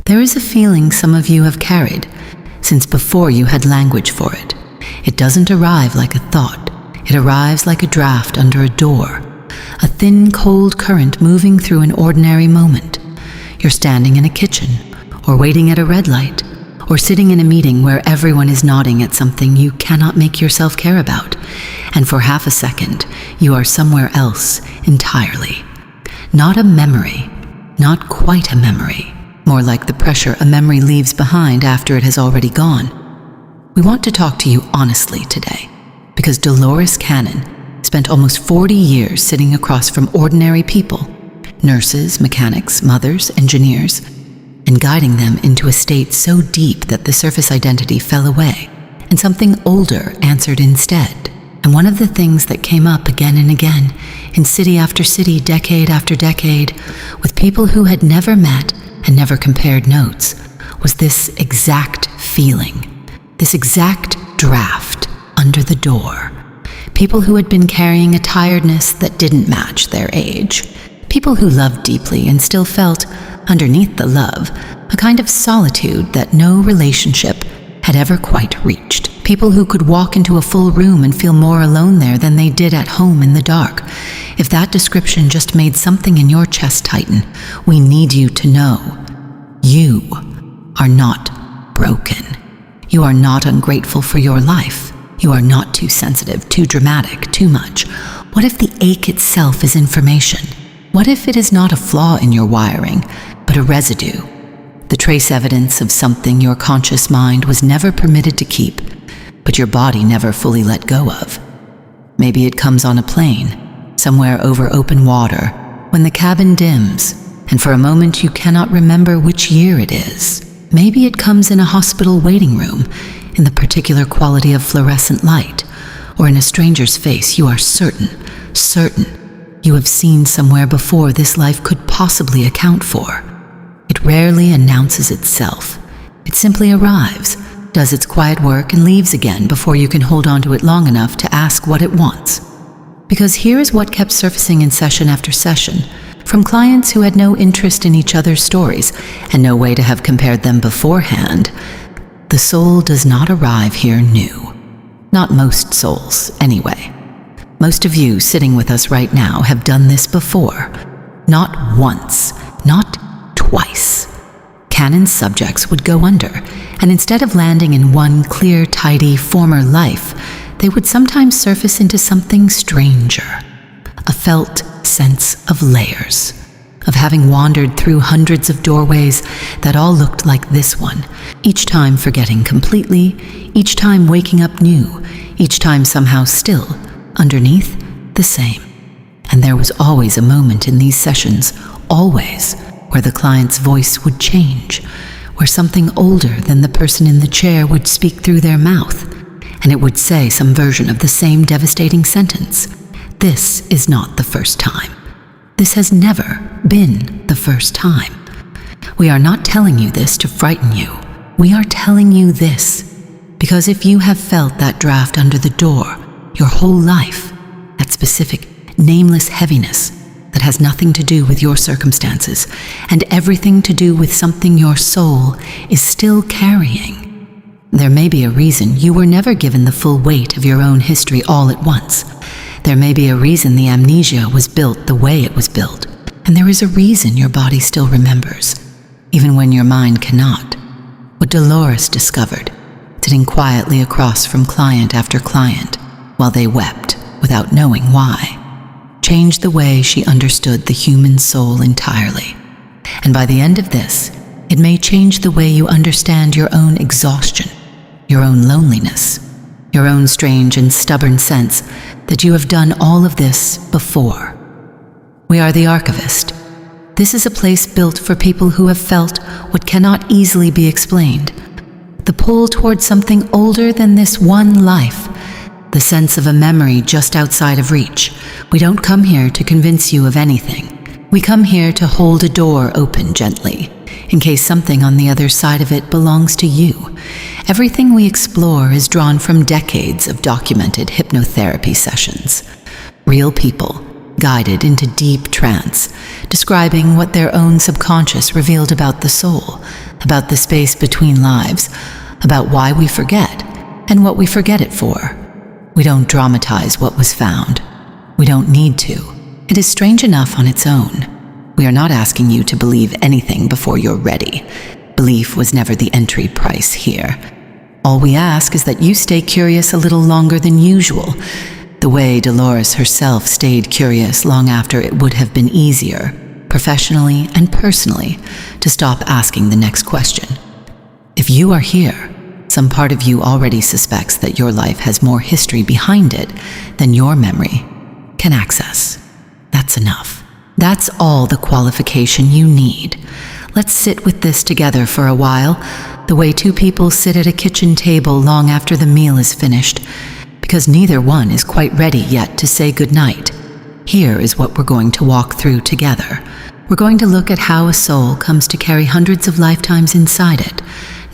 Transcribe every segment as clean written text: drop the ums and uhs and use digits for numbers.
There is a feeling some of you have carried since before you had language for it. It doesn't arrive like a thought. It arrives like a draft under a door, a thin, cold current moving through an ordinary moment. You're standing in a kitchen, or waiting at a red light, or sitting in a meeting where everyone is nodding at something you cannot make yourself care about, and for half a second, you are somewhere else entirely. Not a memory, not quite a memory, more like the pressure a memory leaves behind after it has already gone. We want to talk to you honestly today, because Dolores Cannon spent almost 40 years sitting across from ordinary people, nurses, mechanics, mothers, engineers, and guiding them into a state so deep that the surface identity fell away, and something older answered instead. And one of the things that came up again and again, in city after city, decade after decade, with people who had never met and never compared notes, was this exact feeling, this exact draft under the door. People who had been carrying a tiredness that didn't match their age. People who loved deeply and still felt, underneath the love, a kind of solitude that no relationship had ever quite reached. People who could walk into a full room and feel more alone there than they did at home in the dark. If that description just made something in your chest tighten, we need you to know you are not broken. You are not ungrateful for your life. You are not too sensitive, too dramatic, too much. What if the ache itself is information? What if it is not a flaw in your wiring, but a residue? The trace evidence of something your conscious mind was never permitted to keep, but your body never fully let go of. Maybe it comes on a plane, somewhere over open water, when the cabin dims, and for a moment you cannot remember which year it is. Maybe it comes in a hospital waiting room, in the particular quality of fluorescent light, or in a stranger's face you are certain you have seen somewhere before this life could possibly account for. It rarely announces itself. It simply arrives, does its quiet work, and leaves again before you can hold on to it long enough to ask what it wants. Because here is what kept surfacing in session after session, from clients who had no interest in each other's stories and no way to have compared them beforehand. The soul does not arrive here new. Not most souls, anyway. Most of you sitting with us right now have done this before. Not once, not twice. Cannon's subjects would go under, and instead of landing in one clear, tidy, former life, they would sometimes surface into something stranger. A felt sense of layers, of having wandered through hundreds of doorways that all looked like this one, each time forgetting completely, each time waking up new, each time somehow still, underneath, the same. And there was always a moment in these sessions, always, where the client's voice would change, where something older than the person in the chair would speak through their mouth, and it would say some version of the same devastating sentence. This is not the first time. This has never been the first time. We are not telling you this to frighten you. We are telling you this because if you have felt that draft under the door your whole life, that specific, nameless heaviness that has nothing to do with your circumstances and everything to do with something your soul is still carrying, there may be a reason you were never given the full weight of your own history all at once. There may be a reason the amnesia was built the way it was built, and there is a reason your body still remembers, even when your mind cannot. What Dolores discovered, sitting quietly across from client after client, while they wept without knowing why, changed the way she understood the human soul entirely. And by the end of this, it may change the way you understand your own exhaustion, your own loneliness, your own strange and stubborn sense that you have done all of this before. We are the archivist. This is a place built for people who have felt what cannot easily be explained. The pull towards something older than this one life, the sense of a memory just outside of reach. We don't come here to convince you of anything. We come here to hold a door open gently, in case something on the other side of it belongs to you. Everything we explore is drawn from decades of documented hypnotherapy sessions. Real people, guided into deep trance, describing what their own subconscious revealed about the soul, about the space between lives, about why we forget and what we forget it for. We don't dramatize what was found. We don't need to. It is strange enough on its own. We are not asking you to believe anything before you're ready. Belief was never the entry price here. All we ask is that you stay curious a little longer than usual, the way Dolores herself stayed curious long after it would have been easier, professionally and personally, to stop asking the next question. If you are here, some part of you already suspects that your life has more history behind it than your memory can access. That's enough. That's all the qualification you need. Let's sit with this together for a while, the way two people sit at a kitchen table long after the meal is finished, because neither one is quite ready yet to say goodnight. Here is what we're going to walk through together. We're going to look at how a soul comes to carry hundreds of lifetimes inside it,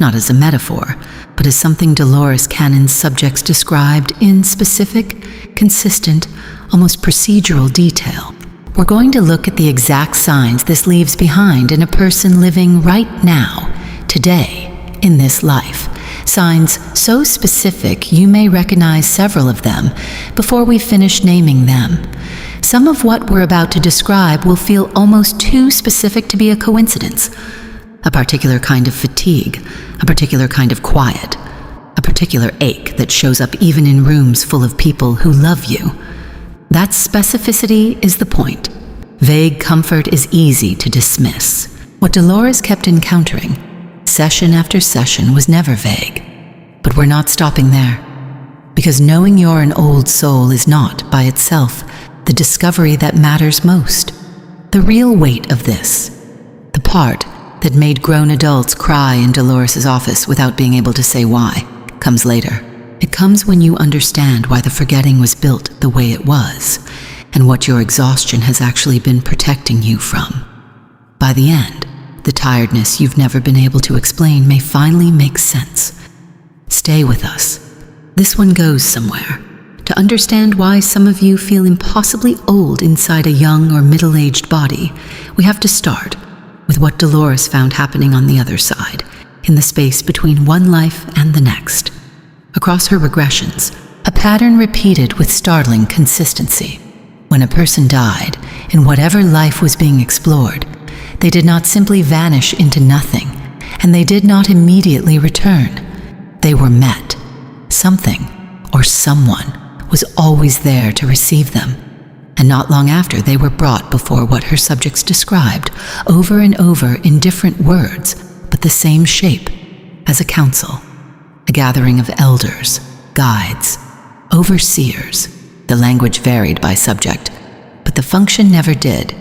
not as a metaphor, but as something Dolores Cannon's subjects described in specific, consistent, almost procedural detail. We're going to look at the exact signs this leaves behind in a person living right now, today, in this life. Signs so specific you may recognize several of them before we finish naming them. Some of what we're about to describe will feel almost too specific to be a coincidence. A particular kind of fatigue, a particular kind of quiet, a particular ache that shows up even in rooms full of people who love you. That specificity is the point. Vague comfort is easy to dismiss. What Dolores kept encountering, session after session, was never vague. But we're not stopping there. Because knowing you're an old soul is not, by itself, the discovery that matters most. The real weight of this, the part that made grown adults cry in Dolores' office without being able to say why, comes later. It comes when you understand why the forgetting was built the way it was, and what your exhaustion has actually been protecting you from. By the end, the tiredness you've never been able to explain may finally make sense. Stay with us. This one goes somewhere. To understand why some of you feel impossibly old inside a young or middle-aged body, we have to start with what Dolores found happening on the other side, in the space between one life and the next. Across her regressions, a pattern repeated with startling consistency. When a person died, in whatever life was being explored, they did not simply vanish into nothing, and they did not immediately return. They were met. Something, or someone, was always there to receive them, and not long after they were brought before what her subjects described, over and over in different words, but the same shape, as a council, a gathering of elders, guides, overseers. The language varied by subject, but the function never did.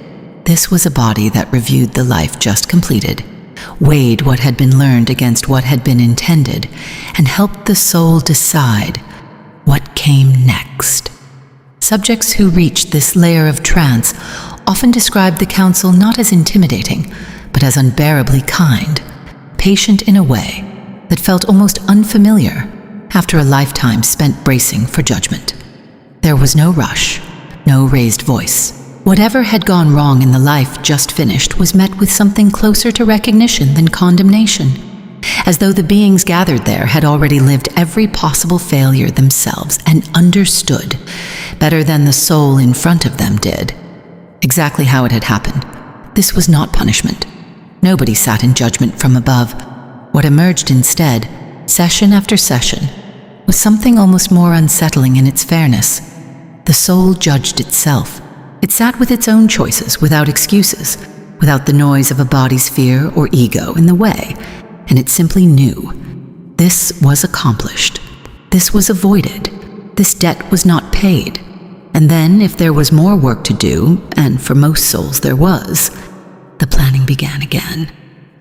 This was a body that reviewed the life just completed, weighed what had been learned against what had been intended, and helped the soul decide what came next. Subjects who reached this layer of trance often described the council not as intimidating, but as unbearably kind, patient in a way that felt almost unfamiliar after a lifetime spent bracing for judgment. There was no rush, no raised voice. Whatever had gone wrong in the life just finished was met with something closer to recognition than condemnation, as though the beings gathered there had already lived every possible failure themselves and understood, better than the soul in front of them did, exactly how it had happened. This was not punishment. Nobody sat in judgment from above. What emerged instead, session after session, was something almost more unsettling in its fairness. The soul judged itself. It sat with its own choices without excuses, without the noise of a body's fear or ego in the way, and it simply knew. This was accomplished. This was avoided. This debt was not paid. And then, if there was more work to do, and for most souls there was, the planning began again.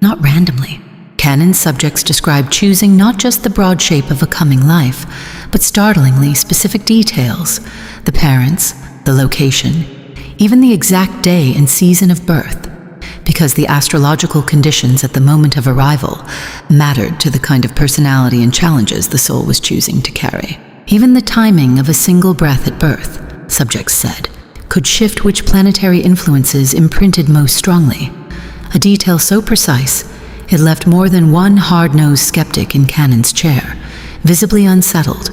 Not randomly. Cannon's subjects described choosing not just the broad shape of a coming life, but startlingly specific details: the parents, the location, even the exact day and season of birth, because the astrological conditions at the moment of arrival mattered to the kind of personality and challenges the soul was choosing to carry. Even the timing of a single breath at birth, subjects said, could shift which planetary influences imprinted most strongly, a detail so precise It left more than one hard-nosed skeptic in Cannon's chair, visibly unsettled.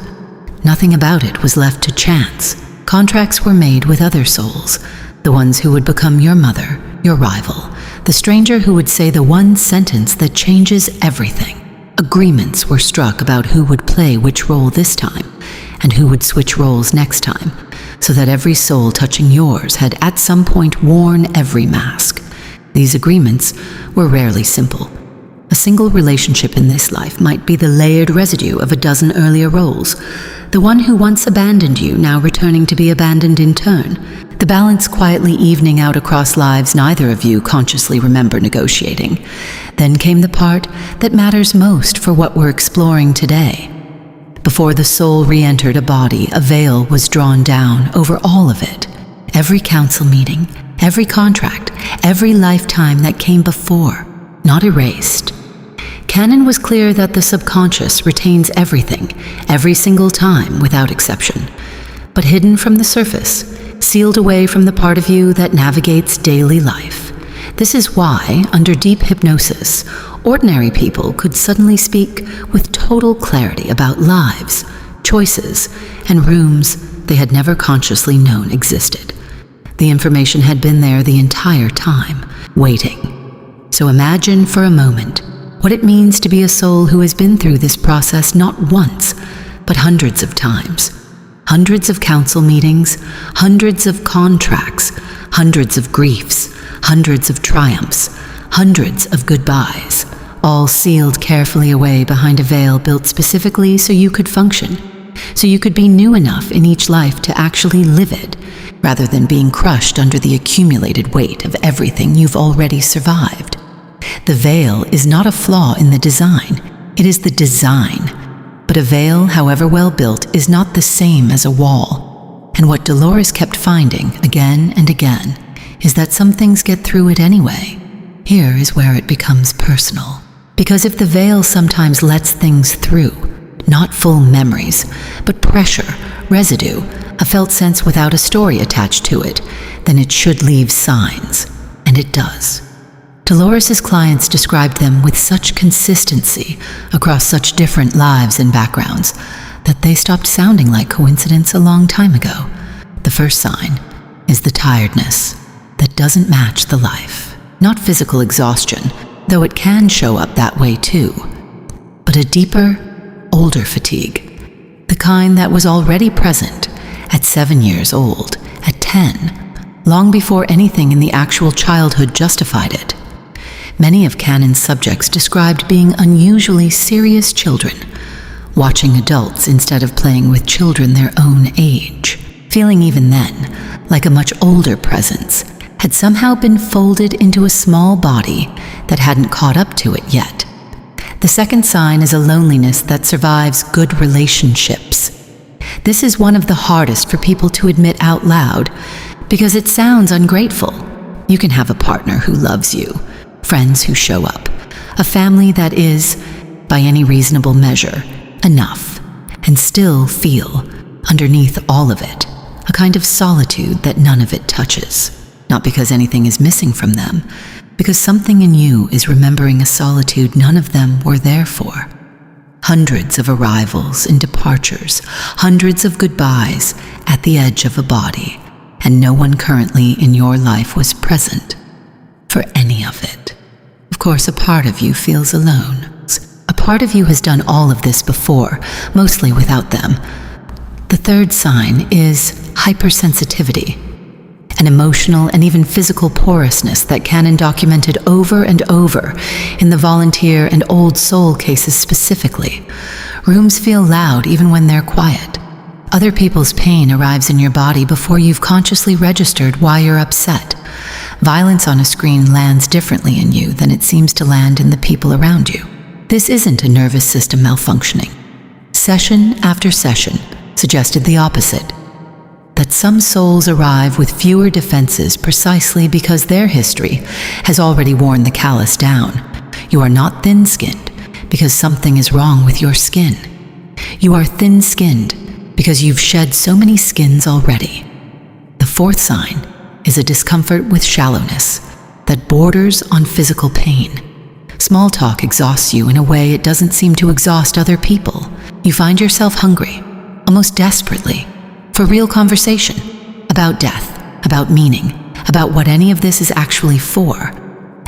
Nothing about it was left to chance. Contracts were made with other souls, the ones who would become your mother, your rival, the stranger who would say the one sentence that changes everything. Agreements were struck about who would play which role this time, and who would switch roles next time, so that every soul touching yours had at some point worn every mask. These agreements were rarely simple. A single relationship in this life might be the layered residue of a dozen earlier roles, the one who once abandoned you now returning to be abandoned in turn, the balance quietly evening out across lives neither of you consciously remember negotiating. Then came the part that matters most for what we're exploring today. Before the soul re-entered a body, a veil was drawn down over all of it. Every council meeting, every contract, every lifetime that came before, not erased. Cannon was clear that the subconscious retains everything, every single time without exception, but hidden from the surface, sealed away from the part of you that navigates daily life. This is why, under deep hypnosis, ordinary people could suddenly speak with total clarity about lives, choices, and rooms they had never consciously known existed. The information had been there the entire time, waiting. So imagine for a moment what it means to be a soul who has been through this process not once, but hundreds of times. Hundreds of council meetings, hundreds of contracts, hundreds of griefs, hundreds of triumphs, hundreds of goodbyes, all sealed carefully away behind a veil built specifically so you could function, so you could be new enough in each life to actually live it, rather than being crushed under the accumulated weight of everything you've already survived. The veil is not a flaw in the design, it is the design. But a veil, however well built, is not the same as a wall. And what Dolores kept finding, again and again, is that some things get through it anyway. Here is where it becomes personal. Because if the veil sometimes lets things through, not full memories, but pressure, residue, a felt sense without a story attached to it, then it should leave signs, and it does. Dolores' clients described them with such consistency across such different lives and backgrounds that they stopped sounding like coincidence a long time ago. The first sign is the tiredness that doesn't match the life. Not physical exhaustion, though it can show up that way too, but a deeper, older fatigue, the kind that was already present at 7 years old, at 10, long before anything in the actual childhood justified it. Many of Cannon's subjects described being unusually serious children, watching adults instead of playing with children their own age, feeling even then like a much older presence had somehow been folded into a small body that hadn't caught up to it yet. The second sign is a loneliness that survives good relationships. This is one of the hardest for people to admit out loud because it sounds ungrateful. You can have a partner who loves you, friends who show up, a family that is, by any reasonable measure, enough, and still feel, underneath all of it, a kind of solitude that none of it touches. Not because anything is missing from them, because something in you is remembering a solitude none of them were there for. Hundreds of arrivals and departures, hundreds of goodbyes at the edge of a body, and no one currently in your life was present for any of it. Of course, a part of you feels alone. A part of you has done all of this before, mostly without them. The third sign is hypersensitivity, an emotional and even physical porousness that Cannon documented over and over in the volunteer and old soul cases specifically. Rooms feel loud even when they're quiet. Other people's pain arrives in your body before you've consciously registered why you're upset. Violence on a screen lands differently in you than it seems to land in the people around you. This isn't a nervous system malfunctioning. Session after session suggested the opposite, that some souls arrive with fewer defenses precisely because their history has already worn the callus down. You are not thin-skinned because something is wrong with your skin. You are thin-skinned because you've shed so many skins already. The fourth sign is a discomfort with shallowness that borders on physical pain. Small talk exhausts you in a way it doesn't seem to exhaust other people. You find yourself hungry, almost desperately, for real conversation about death, about meaning, about what any of this is actually for,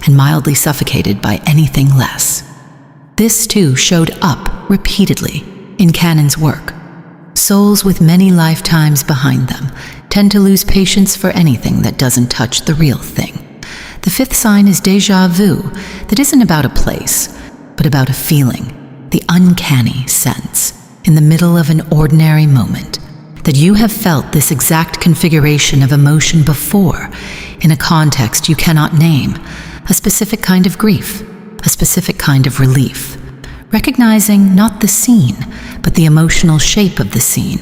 and mildly suffocated by anything less. This too showed up repeatedly in Cannon's work. Souls with many lifetimes behind them tend to lose patience for anything that doesn't touch the real thing. The fifth sign is déjà vu, that isn't about a place, but about a feeling, the uncanny sense, in the middle of an ordinary moment, that you have felt this exact configuration of emotion before, in a context you cannot name, a specific kind of grief, a specific kind of relief, recognizing not the scene, but the emotional shape of the scene,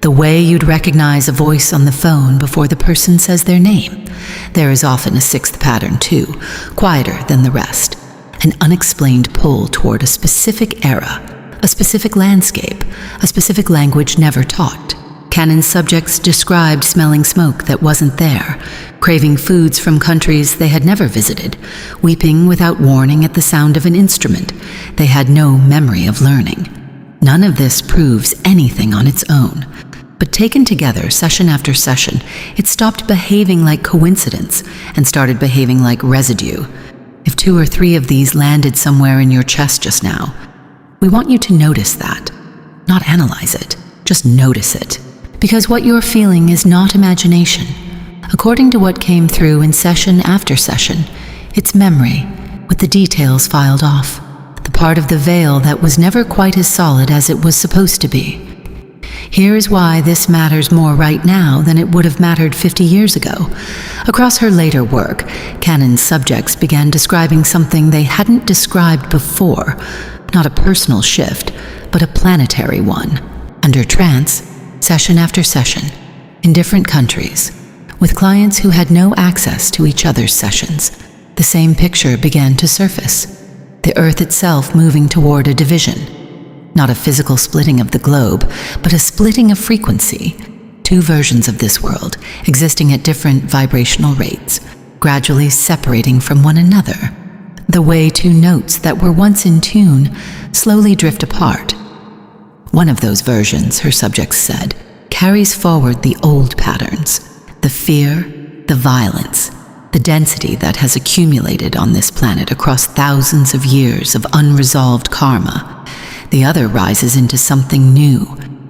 the way you'd recognize a voice on the phone before the person says their name. There is often a sixth pattern too, quieter than the rest, an unexplained pull toward a specific era, a specific landscape, a specific language never taught. Cannon's subjects described smelling smoke that wasn't there, craving foods from countries they had never visited, weeping without warning at the sound of an instrument they had no memory of learning. None of this proves anything on its own, but taken together session after session, it stopped behaving like coincidence and started behaving like residue. If 2 or 3 of these landed somewhere in your chest just now, we want you to notice that, not analyze it, just notice it. Because what you're feeling is not imagination. According to what came through in session after session, it's memory, with the details filed off, the part of the veil that was never quite as solid as it was supposed to be. Here is why this matters more right now than it would have mattered 50 years ago. Across her later work, Cannon's subjects began describing something they hadn't described before, not a personal shift, but a planetary one, under trance, session after session, in different countries, with clients who had no access to each other's sessions. The same picture began to surface, the Earth itself moving toward a division. Not a physical splitting of the globe, but a splitting of frequency. 2 versions of this world, existing at different vibrational rates, gradually separating from one another. The way 2 notes that were once in tune slowly drift apart. One of those versions, her subjects said, carries forward the old patterns, the fear, the violence, the density that has accumulated on this planet across thousands of years of unresolved karma. The other rises into something new,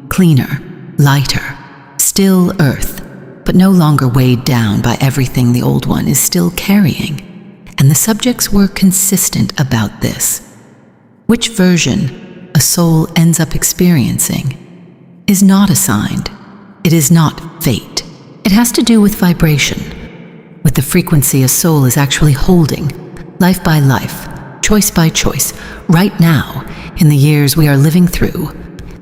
cleaner, lighter, still Earth, but no longer weighed down by everything the old one is still carrying. And the subjects were consistent about this. Which version a soul ends up experiencing is not assigned. It is not fate. It has to do with vibration, with the frequency a soul is actually holding, life by life, choice by choice, right now, in the years we are living through.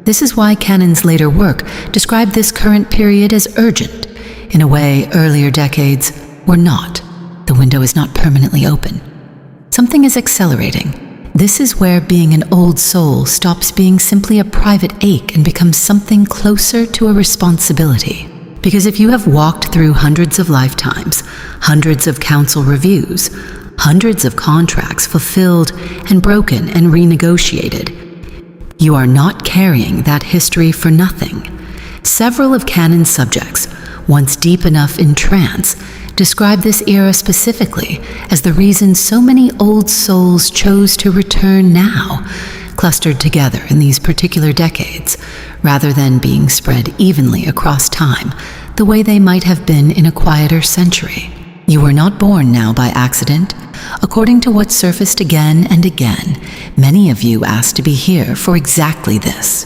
This is why Cannon's later work described this current period as urgent, in a way earlier decades were not. The window is not permanently open. Something is accelerating. This is where being an old soul stops being simply a private ache and becomes something closer to a responsibility. Because if you have walked through hundreds of lifetimes, hundreds of council reviews, hundreds of contracts fulfilled and broken and renegotiated, you are not carrying that history for nothing. Several of Cannon's subjects, once deep enough in trance, describe this era specifically as the reason so many old souls chose to return now, clustered together in these particular decades, rather than being spread evenly across time, the way they might have been in a quieter century. You were not born now by accident. According to what surfaced again and again, many of you asked to be here for exactly this.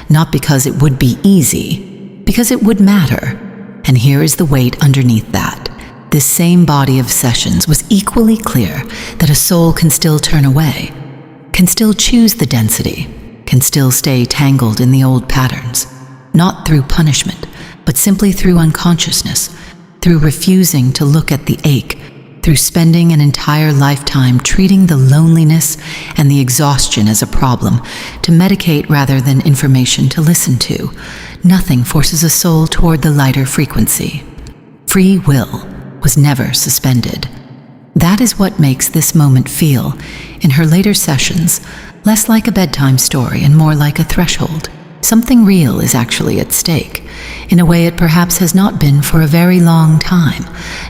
Not because it would be easy, because it would matter. And here is the weight underneath that. This same body of sessions was equally clear that a soul can still turn away, can still choose the density, can still stay tangled in the old patterns, not through punishment, but simply through unconsciousness, through refusing to look at the ache, through spending an entire lifetime treating the loneliness and the exhaustion as a problem, to medicate rather than information to listen to. Nothing forces a soul toward the lighter frequency. Free will was never suspended. That is what makes this moment feel, in her later sessions, less like a bedtime story and more like a threshold. Something real is actually at stake, in a way it perhaps has not been for a very long time,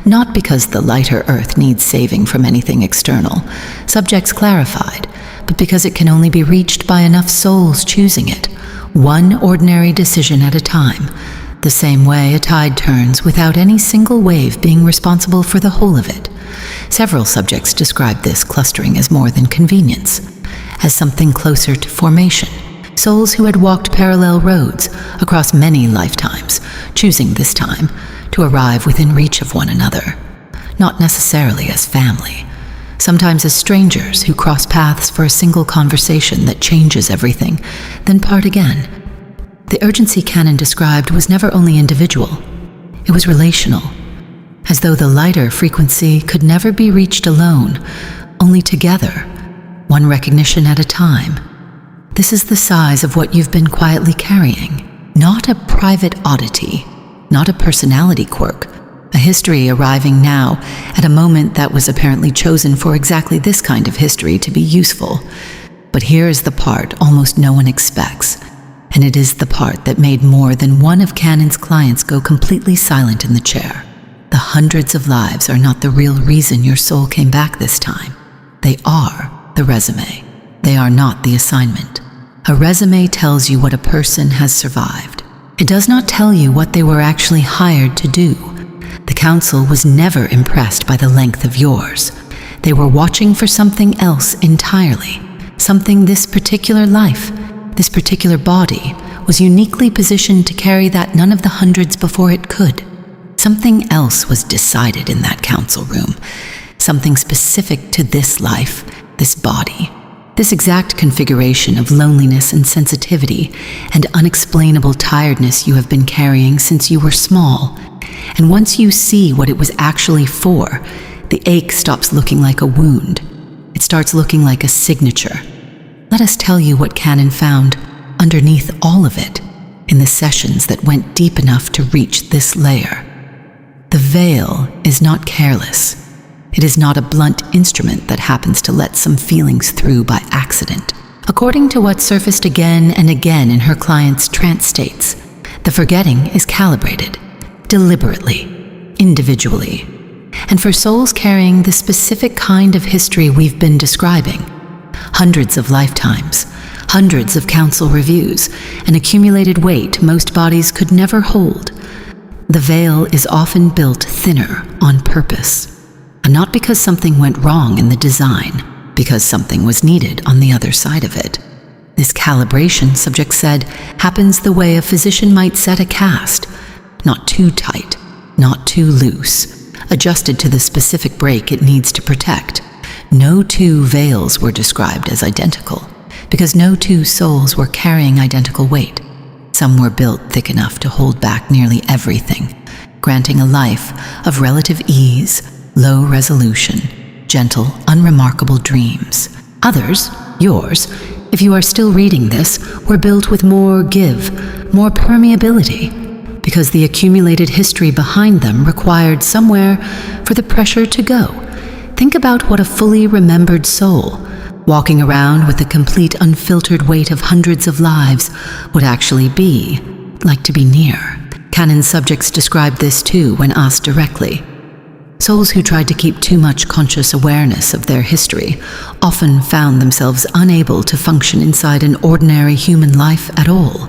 not because the lighter earth needs saving from anything external, subjects clarified, but because it can only be reached by enough souls choosing it, one ordinary decision at a time, the same way a tide turns without any single wave being responsible for the whole of it. Several subjects describe this clustering as more than convenience, as something closer to formation. Souls who had walked parallel roads across many lifetimes, choosing this time to arrive within reach of one another, not necessarily as family, sometimes as strangers who cross paths for a single conversation that changes everything, then part again. The urgency Cannon described was never only individual, it was relational, as though the lighter frequency could never be reached alone, only together, one recognition at a time. This is the size of what you've been quietly carrying, not a private oddity, not a personality quirk, a history arriving now at a moment that was apparently chosen for exactly this kind of history to be useful. But here is the part almost no one expects, and it is the part that made more than one of Cannon's clients go completely silent in the chair. The hundreds of lives are not the real reason your soul came back this time. They are the resume. They are not the assignment. A resume tells you what a person has survived. It does not tell you what they were actually hired to do. The council was never impressed by the length of yours. They were watching for something else entirely, something this particular life, this particular body, was uniquely positioned to carry that none of the hundreds before it could. Something else was decided in that council room, something specific to this life, this body. This exact configuration of loneliness and sensitivity and unexplainable tiredness you have been carrying since you were small. And once you see what it was actually for, the ache stops looking like a wound. It starts looking like a signature. Let us tell you what Cannon found underneath all of it in the sessions that went deep enough to reach this layer. The veil is not careless. It is not a blunt instrument that happens to let some feelings through by accident. According to what surfaced again and again in her client's trance states, the forgetting is calibrated, deliberately, individually. And for souls carrying the specific kind of history we've been describing, hundreds of lifetimes, hundreds of council reviews, an accumulated weight most bodies could never hold, the veil is often built thinner on purpose. And not because something went wrong in the design, because something was needed on the other side of it. This calibration, subject said, happens the way a physician might set a cast, not too tight, not too loose, adjusted to the specific break it needs to protect. No two veils were described as identical, because no two souls were carrying identical weight. Some were built thick enough to hold back nearly everything, granting a life of relative ease, low resolution, gentle, unremarkable dreams. Others, yours, if you are still reading this, were built with more give, more permeability, because the accumulated history behind them required somewhere for the pressure to go. Think about what a fully remembered soul, walking around with the complete unfiltered weight of hundreds of lives, would actually be like to be near. Cannon's subjects described this too when asked directly. Souls who tried to keep too much conscious awareness of their history often found themselves unable to function inside an ordinary human life at all,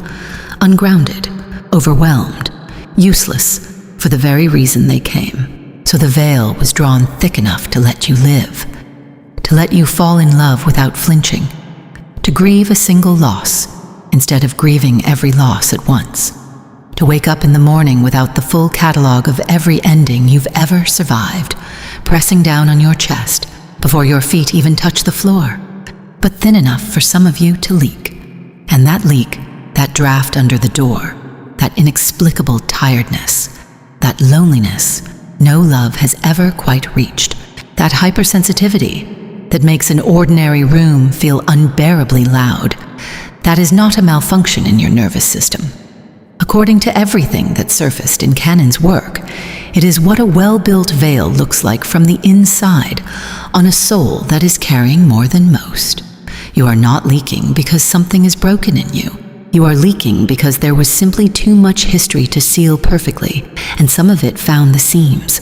ungrounded, overwhelmed, useless for the very reason they came. So the veil was drawn thick enough to let you live, to let you fall in love without flinching, to grieve a single loss instead of grieving every loss at once. To wake up in the morning without the full catalog of every ending you've ever survived, pressing down on your chest before your feet even touch the floor, but thin enough for some of you to leak. And that leak, that draft under the door, that inexplicable tiredness, that loneliness no love has ever quite reached, that hypersensitivity that makes an ordinary room feel unbearably loud, that is not a malfunction in your nervous system. According to everything that surfaced in Cannon's work, It is what a well-built veil looks like from the inside on a soul that is carrying more than most. You are not leaking because something is broken in you. You are leaking because there was simply too much history to seal perfectly, and some of it found the seams.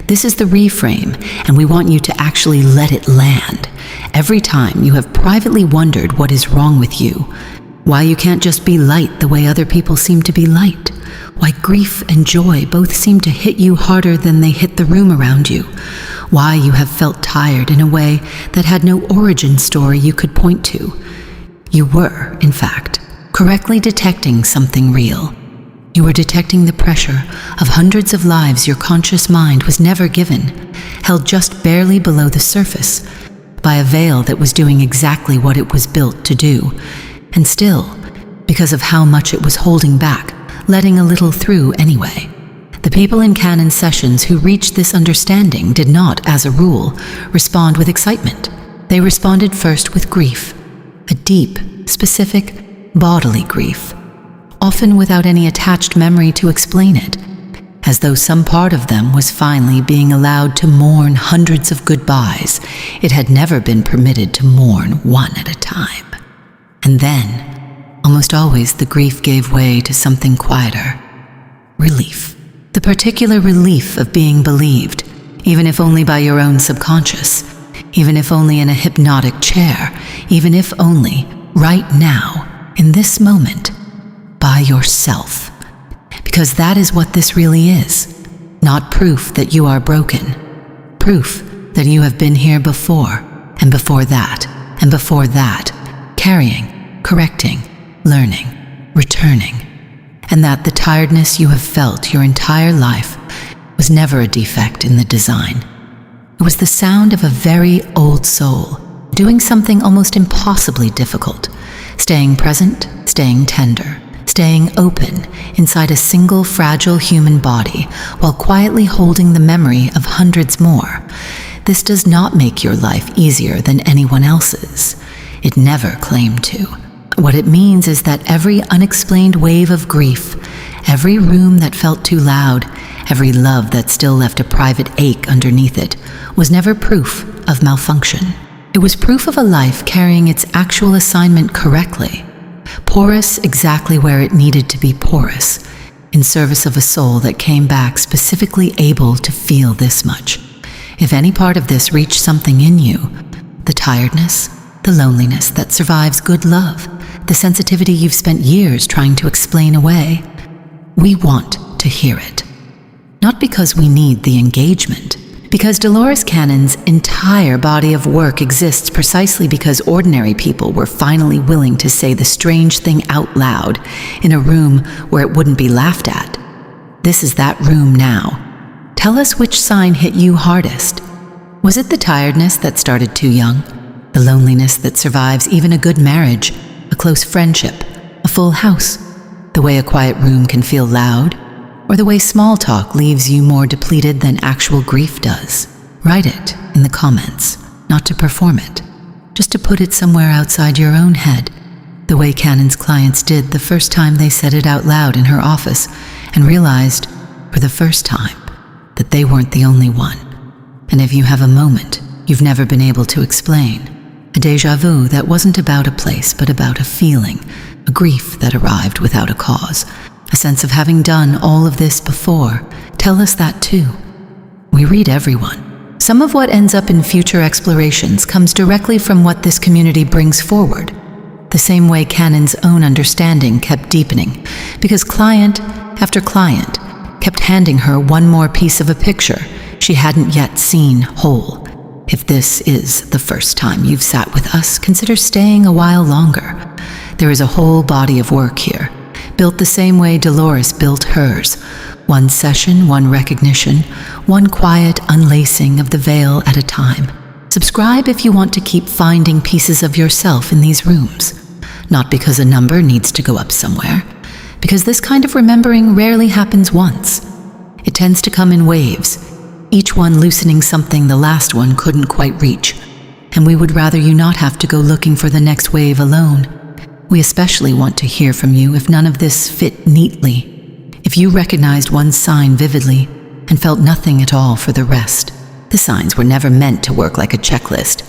This is the reframe, and we want you to actually let it land. Every time you have privately wondered what is wrong with you, why you can't just be light the way other people seem to be light, why grief and joy both seem to hit you harder than they hit the room around you, why you have felt tired in a way that had no origin story you could point to. You were, in fact, correctly detecting something real. You were detecting the pressure of hundreds of lives your conscious mind was never given, held just barely below the surface, by a veil that was doing exactly what it was built to do, and still, because of how much it was holding back, letting a little through anyway. The people in Cannon sessions who reached this understanding did not, as a rule, respond with excitement. They responded first with grief, a deep, specific, bodily grief, often without any attached memory to explain it, as though some part of them was finally being allowed to mourn hundreds of goodbyes it had never been permitted to mourn one at a time. And then, almost always the grief gave way to something quieter, relief. The particular relief of being believed, even if only by your own subconscious, even if only in a hypnotic chair, even if only, right now, in this moment, by yourself. Because that is what this really is, not proof that you are broken, proof that you have been here before, and before that, and before that, carrying, correcting, learning, returning, and that the tiredness you have felt your entire life was never a defect in the design. It was the sound of a very old soul doing something almost impossibly difficult, staying present, staying tender, staying open inside a single fragile human body while quietly holding the memory of hundreds more. This does not make your life easier than anyone else's. It never claimed to. What it means is that every unexplained wave of grief, every room that felt too loud, every love that still left a private ache underneath it, was never proof of malfunction. It was proof of a life carrying its actual assignment correctly, porous exactly where it needed to be porous, in service of a soul that came back specifically able to feel this much. If any part of this reached something in you, the tiredness, the loneliness that survives good love, the sensitivity you've spent years trying to explain away, we want to hear it. Not because we need the engagement, because Dolores Cannon's entire body of work exists precisely because ordinary people were finally willing to say the strange thing out loud in a room where it wouldn't be laughed at. This is that room now. Tell us which sign hit you hardest. Was it the tiredness that started too young? The loneliness that survives even a good marriage, a close friendship, a full house, the way a quiet room can feel loud, or the way small talk leaves you more depleted than actual grief does? Write it in the comments, not to perform it, just to put it somewhere outside your own head, the way Cannon's clients did the first time they said it out loud in her office and realized, for the first time, that they weren't the only one. And if you have a moment you've never been able to explain, a déjà vu that wasn't about a place but about a feeling, a grief that arrived without a cause, a sense of having done all of this before, tell us that too. We read everyone. Some of what ends up in future explorations comes directly from what this community brings forward, the same way Cannon's own understanding kept deepening, because client after client kept handing her one more piece of a picture she hadn't yet seen whole. If this is the first time you've sat with us, consider staying a while longer. There is a whole body of work here, built the same way Dolores built hers. One session, one recognition, one quiet unlacing of the veil at a time. Subscribe if you want to keep finding pieces of yourself in these rooms. Not because a number needs to go up somewhere, because this kind of remembering rarely happens once. It tends to come in waves, each one loosening something the last one couldn't quite reach, and we would rather you not have to go looking for the next wave alone. We especially want to hear from you if none of this fit neatly. If you recognized one sign vividly, and felt nothing at all for the rest. The signs were never meant to work like a checklist.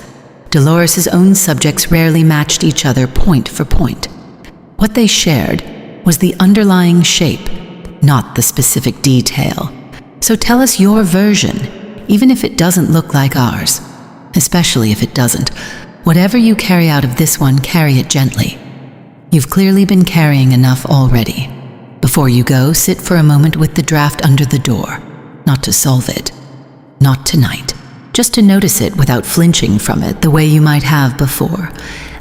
Dolores' own subjects rarely matched each other point for point. What they shared was the underlying shape, not the specific detail. So tell us your version, even if it doesn't look like ours. Especially if it doesn't. Whatever you carry out of this one, carry it gently. You've clearly been carrying enough already. Before you go, sit for a moment with the draft under the door. Not to solve it. Not tonight. Just to notice it without flinching from it the way you might have before.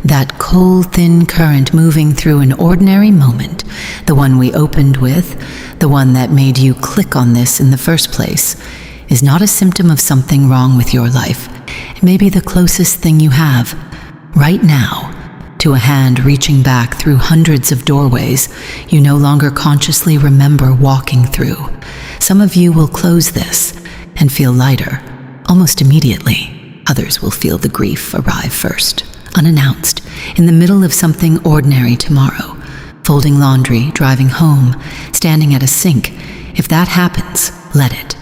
That cold, thin current moving through an ordinary moment, the one we opened with, the one that made you click on this in the first place, is not a symptom of something wrong with your life. It may be the closest thing you have, right now, to a hand reaching back through hundreds of doorways you no longer consciously remember walking through. Some of you will close this and feel lighter, almost immediately. Others will feel the grief arrive first, unannounced, in the middle of something ordinary tomorrow. Folding laundry, driving home, standing at a sink. If that happens, let it.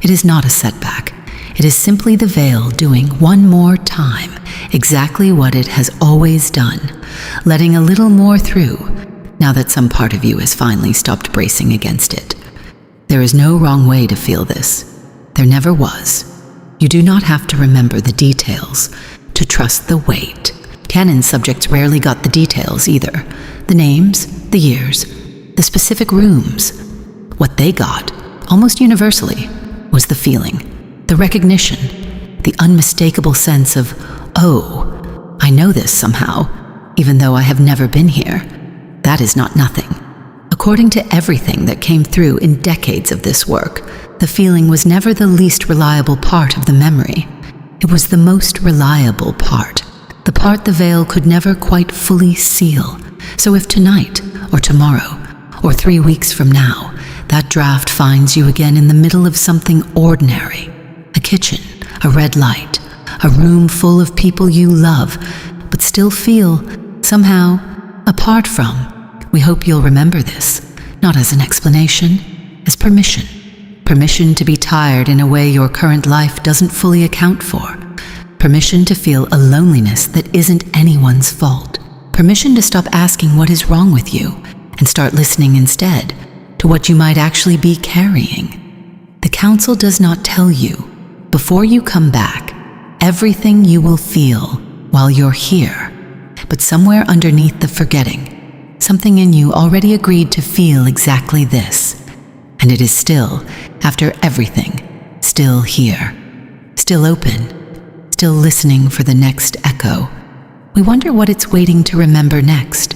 It is not a setback. It is simply the veil doing one more time exactly what it has always done, letting a little more through, now that some part of you has finally stopped bracing against it. There is no wrong way to feel this. There never was. You do not have to remember the details to trust the weight. Cannon's subjects rarely got the details either. The names, the years, the specific rooms. What they got, almost universally, was the feeling, the recognition, the unmistakable sense of, oh, I know this somehow, even though I have never been here. That is not nothing. According to everything that came through in decades of this work, the feeling was never the least reliable part of the memory. It was the most reliable part, the part the veil could never quite fully seal. So if tonight, or tomorrow, or 3 weeks from now, that draft finds you again in the middle of something ordinary, a kitchen, a red light, a room full of people you love, but still feel, somehow, apart from, we hope you'll remember this, not as an explanation, as permission. Permission to be tired in a way your current life doesn't fully account for. Permission to feel a loneliness that isn't anyone's fault. Permission to stop asking what is wrong with you and start listening instead to what you might actually be carrying. The council does not tell you, before you come back, everything you will feel while you're here, but somewhere underneath the forgetting, something in you already agreed to feel exactly this, and it is still, after everything, still here, still open, still listening for the next echo. We wonder what it's waiting to remember next.